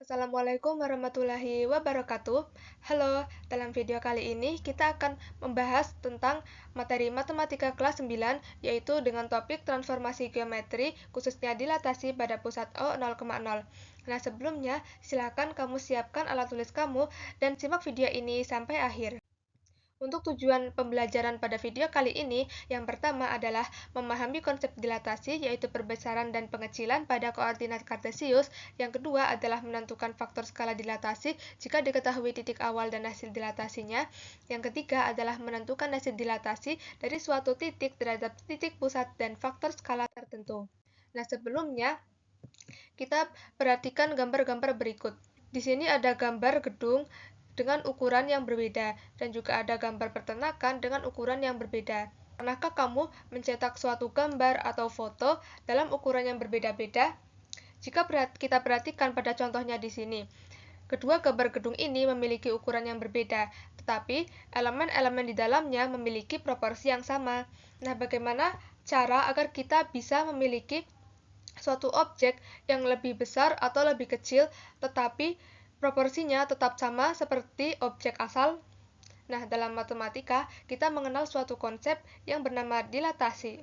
Assalamualaikum warahmatullahi wabarakatuh. Halo, dalam video kali ini kita akan membahas tentang materi matematika kelas 9, yaitu dengan topik transformasi geometri, khususnya dilatasi pada pusat O 0,0. Nah, sebelumnya, silakan kamu siapkan alat tulis kamu dan simak video ini sampai akhir. Untuk tujuan pembelajaran pada video kali ini, yang pertama adalah memahami konsep dilatasi, yaitu perbesaran dan pengecilan pada koordinat kartesius. Yang kedua adalah menentukan faktor skala dilatasi jika diketahui titik awal dan hasil dilatasinya. Yang ketiga adalah menentukan hasil dilatasi dari suatu titik terhadap titik pusat dan faktor skala tertentu. Nah, sebelumnya kita perhatikan gambar-gambar berikut. Di sini ada gambar gedung dengan ukuran yang berbeda, dan juga ada gambar peternakan dengan ukuran yang berbeda. Pernahkah kamu mencetak suatu gambar atau foto dalam ukuran yang berbeda-beda? Jika kita perhatikan pada contohnya di sini, kedua gambar gedung ini memiliki ukuran yang berbeda, tetapi elemen-elemen di dalamnya memiliki proporsi yang sama. Nah, bagaimana cara agar kita bisa memiliki suatu objek yang lebih besar atau lebih kecil, tetapi proporsinya tetap sama seperti objek asal? Nah, dalam matematika, kita mengenal suatu konsep yang bernama dilatasi.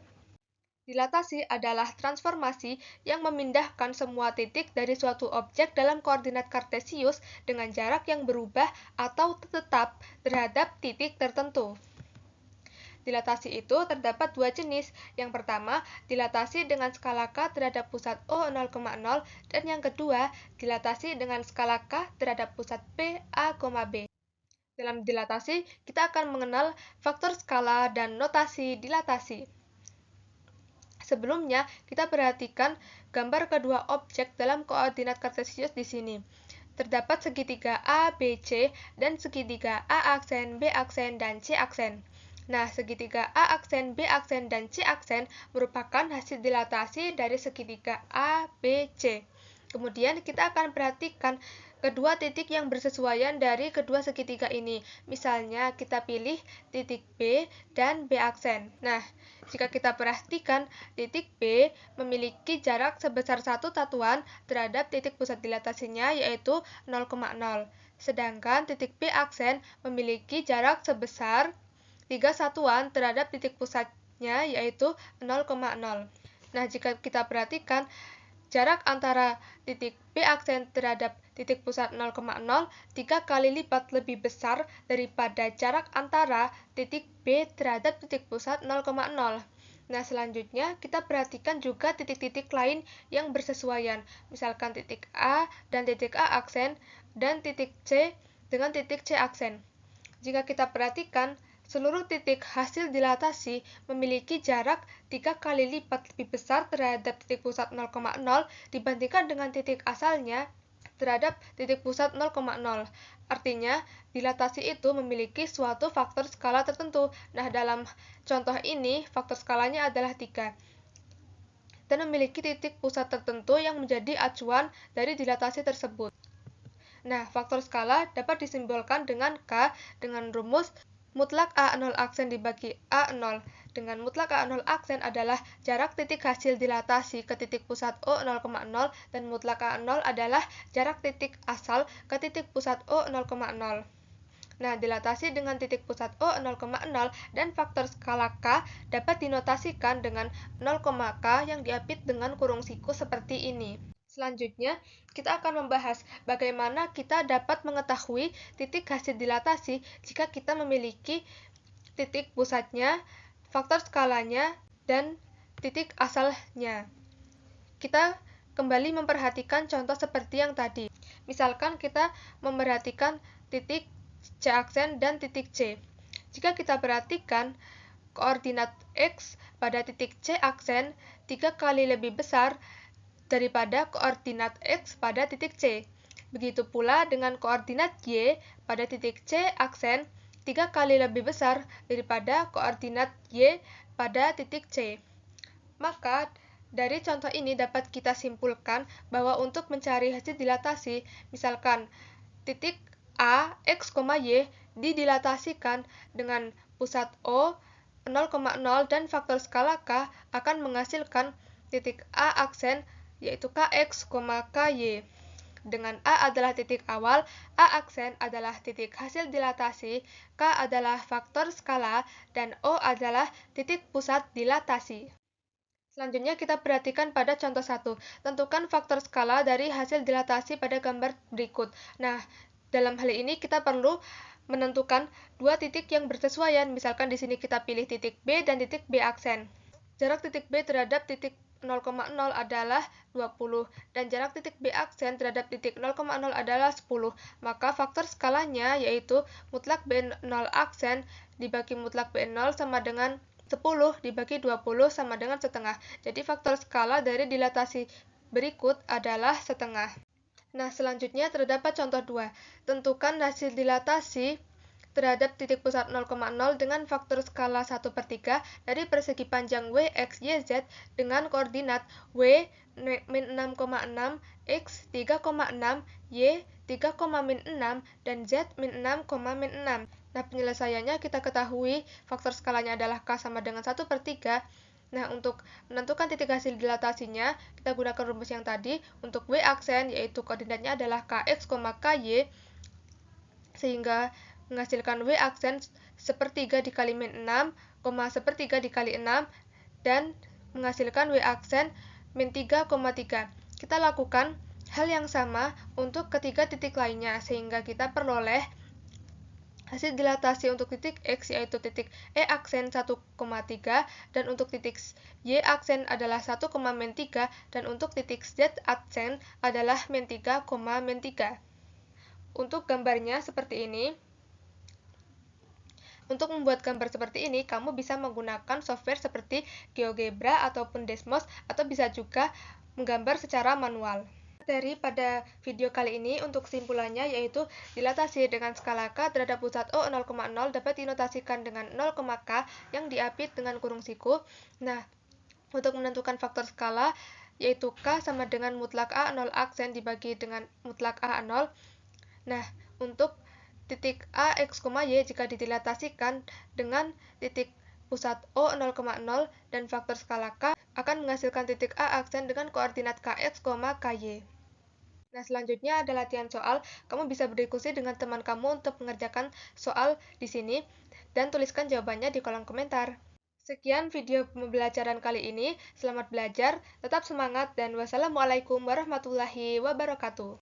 Dilatasi adalah transformasi yang memindahkan semua titik dari suatu objek dalam koordinat kartesius dengan jarak yang berubah atau tetap terhadap titik tertentu. Dilatasi itu terdapat dua jenis. Yang pertama, dilatasi dengan skala K terhadap pusat O 0,0, dan yang kedua, dilatasi dengan skala K terhadap pusat P, A, B. Dalam dilatasi, kita akan mengenal faktor skala dan notasi dilatasi. Sebelumnya, kita perhatikan gambar kedua objek dalam koordinat kartesius di sini. Terdapat segitiga A, B, C, dan segitiga A aksen, B aksen, dan C aksen. Nah, segitiga A aksen, B aksen, dan C aksen merupakan hasil dilatasi dari segitiga A, B, C. Kemudian kita akan perhatikan kedua titik yang bersesuaian dari kedua segitiga ini. Misalnya, kita pilih titik B dan B aksen. Nah, jika kita perhatikan, titik B memiliki jarak sebesar 1 satuan terhadap titik pusat dilatasinya, yaitu 0,0. Sedangkan titik B aksen memiliki jarak sebesar 3 satuan terhadap titik pusatnya, yaitu 0,0. Nah, jika kita perhatikan, jarak antara titik B aksen terhadap titik pusat 0,0 3 kali lipat lebih besar daripada jarak antara titik B terhadap titik pusat 0,0. Nah, selanjutnya kita perhatikan juga titik-titik lain yang bersesuaian, misalkan titik A dan titik A aksen, dan titik C dengan titik C aksen. Jika kita perhatikan, seluruh titik hasil dilatasi memiliki jarak 3 kali lipat lebih besar terhadap titik pusat 0,0 dibandingkan dengan titik asalnya terhadap titik pusat 0,0. Artinya, dilatasi itu memiliki suatu faktor skala tertentu. Nah, dalam contoh ini, faktor skalanya adalah 3 dan memiliki titik pusat tertentu yang menjadi acuan dari dilatasi tersebut. Nah, faktor skala dapat disimbolkan dengan K dengan rumus mutlak A0 aksen dibagi A0, dengan mutlak A0 aksen adalah jarak titik hasil dilatasi ke titik pusat O 0,0 dan mutlak A0 adalah jarak titik asal ke titik pusat O 0,0. Nah, dilatasi dengan titik pusat O 0,0 dan faktor skala K dapat dinotasikan dengan 0,K yang diapit dengan kurung siku seperti ini. Selanjutnya, kita akan membahas bagaimana kita dapat mengetahui titik hasil dilatasi jika kita memiliki titik pusatnya, faktor skalanya, dan titik asalnya. Kita kembali memperhatikan contoh seperti yang tadi. Misalkan kita memperhatikan titik C aksen dan titik C. Jika kita perhatikan, koordinat X pada titik C aksen 3 kali lebih besar daripada koordinat X pada titik C. Begitu pula dengan koordinat Y pada titik C aksen 3 kali lebih besar daripada koordinat Y pada titik C. Maka, dari contoh ini dapat kita simpulkan bahwa untuk mencari hasil dilatasi, misalkan titik A, X, Y didilatasikan dengan pusat O 0,0 dan faktor skala K akan menghasilkan titik A aksen yaitu Kx, Ky. dengan A adalah titik awal, A aksen adalah titik hasil dilatasi, K adalah faktor skala, dan O adalah titik pusat dilatasi. Selanjutnya kita perhatikan pada contoh 1. Tentukan faktor skala dari hasil dilatasi pada gambar berikut. Nah, dalam hal ini kita perlu menentukan dua titik yang bersesuaian. Misalkan di sini kita pilih titik B dan titik B aksen. Jarak titik B terhadap titik 0,0 adalah 20 dan jarak titik B aksen terhadap titik 0,0 adalah 10. Maka faktor skalanya yaitu mutlak B0 aksen dibagi mutlak B0 sama dengan 10 dibagi 20 sama dengan setengah. Jadi faktor skala dari dilatasi berikut adalah setengah. Nah, selanjutnya terdapat contoh 2. Tentukan hasil dilatasi terhadap titik pusat 0,0 dengan faktor skala 1/3 dari persegi panjang W, X, Y, Z dengan koordinat W min 6,6, X 3,6, Y 3,-6, dan Z min 6,-6. Nah, penyelesaiannya kita ketahui faktor skalanya adalah K sama dengan 1/3. Nah, untuk menentukan titik hasil dilatasinya, kita gunakan rumus yang tadi. Untuk W aksen, yaitu koordinatnya adalah Kx, Ky, sehingga menghasilkan W aksen 1/3 dikali min 6, 1/3 dikali 6, dan menghasilkan W aksen min 3,3. Kita lakukan hal yang sama untuk ketiga titik lainnya, sehingga kita peroleh hasil dilatasi untuk titik X yaitu titik E aksen 1,3 dan untuk titik Y aksen adalah 1,-3 dan untuk titik Z aksen adalah min 3,-3. Untuk gambarnya seperti ini. Untuk membuat gambar seperti ini, kamu bisa menggunakan software seperti GeoGebra ataupun Desmos atau bisa juga menggambar secara manual. Materi pada video kali ini untuk kesimpulannya yaitu dilatasi dengan skala K terhadap pusat O 0,0 dapat dinotasikan dengan 0,K yang diapit dengan kurung siku. Nah, untuk menentukan faktor skala yaitu K sama dengan mutlak A 0 aksen dibagi dengan mutlak A 0. Nah, untuk titik A, X, Y jika didilatasikan dengan titik pusat O 0,0 dan faktor skala K akan menghasilkan titik A aksen dengan koordinat Kx, Ky. Nah, selanjutnya ada latihan soal. Kamu bisa berdiskusi dengan teman kamu untuk mengerjakan soal di sini dan tuliskan jawabannya di kolom komentar. Sekian video pembelajaran kali ini. Selamat belajar, tetap semangat, dan wassalamualaikum warahmatullahi wabarakatuh.